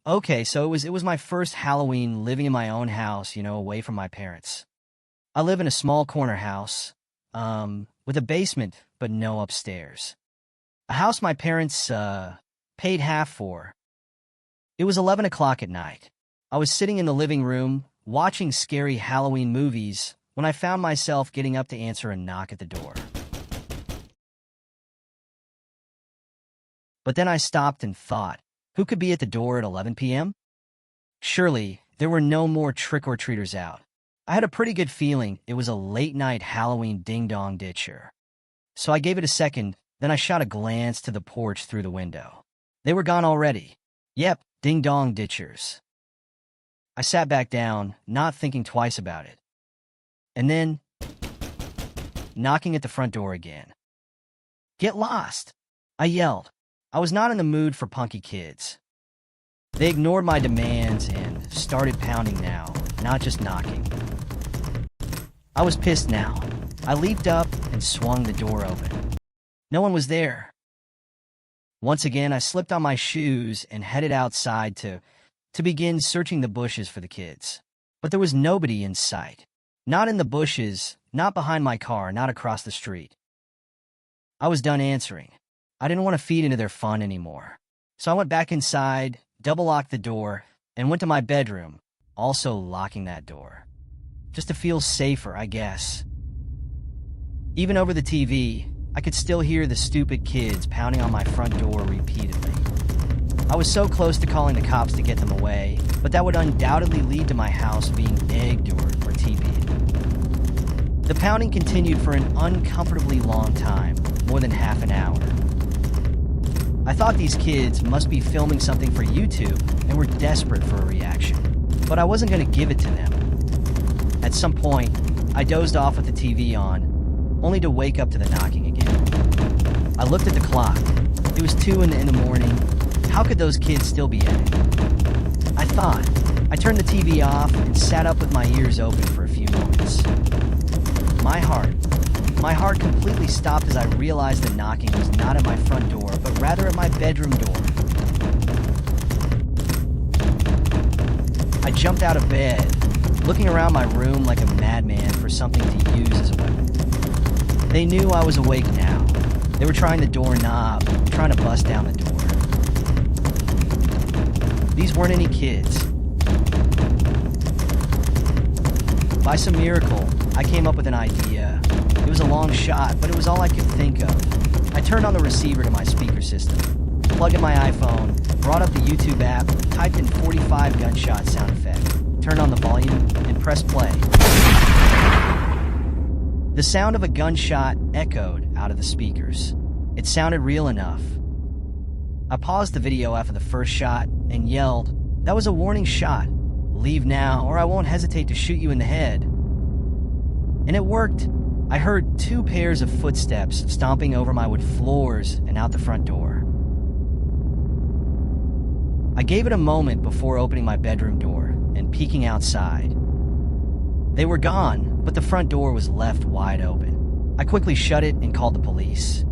Okay, so it was my first Halloween living in my own house, away from my parents. I live in a small corner house, with a basement, but no upstairs. A house my parents, paid half for. It was 11 o'clock at night. I was sitting in the living room, watching scary Halloween movies, when I found myself getting up to answer a knock at the door. But then I stopped and thought, who could be at the door at 11 p.m.? Surely, there were no more trick-or-treaters out. I had a pretty good feeling it was a late-night Halloween ding-dong ditcher. So I gave it a second, then I shot a glance to the porch through the window. They were gone already. Yep, ding-dong ditchers. I sat back down, not thinking twice about it. And then, knocking at the front door again. "Get lost!" I yelled. I was not in the mood for punky kids. They ignored my demands and started pounding now, not just knocking. I was pissed now. I leaped up and swung the door open. No one was there. Once again, I slipped on my shoes and headed outside to begin searching the bushes for the kids. But there was nobody in sight. Not in the bushes, not behind my car, not across the street. I was done answering. I didn't want to feed into their fun anymore. So I went back inside, double-locked the door, and went to my bedroom, also locking that door. Just to feel safer, I guess. Even over the TV, I could still hear the stupid kids pounding on my front door repeatedly. I was so close to calling the cops to get them away, but that would undoubtedly lead to my house being egged or TV'd. The pounding continued for an uncomfortably long time, more than half an hour. I thought these kids must be filming something for YouTube and were desperate for a reaction, but I wasn't going to give it to them. At some point, I dozed off with the TV on, only to wake up to the knocking again. I looked at the clock. It was 2 in the morning. How could those kids still be at it? I thought. I turned the TV off and sat up with my ears open for a few moments. My heart completely stopped as I realized the knocking was not at my front door, but rather at my bedroom door. I jumped out of bed, looking around my room like a madman for something to use as a weapon. They knew I was awake now. They were trying the doorknob, trying to bust down the door. These weren't any kids. By some miracle, I came up with an idea. It was a long shot, but it was all I could think of. I turned on the receiver to my speaker system, plugged in my iPhone, brought up the YouTube app, typed in 45 gunshot sound effect, turned on the volume, and pressed play. The sound of a gunshot echoed out of the speakers. It sounded real enough. I paused the video after the first shot and yelled, "That was a warning shot. Leave now, or I won't hesitate to shoot you in the head." And it worked. I heard 2 pairs of footsteps stomping over my wood floors and out the front door. I gave it a moment before opening my bedroom door and peeking outside. They were gone, but the front door was left wide open. I quickly shut it and called the police.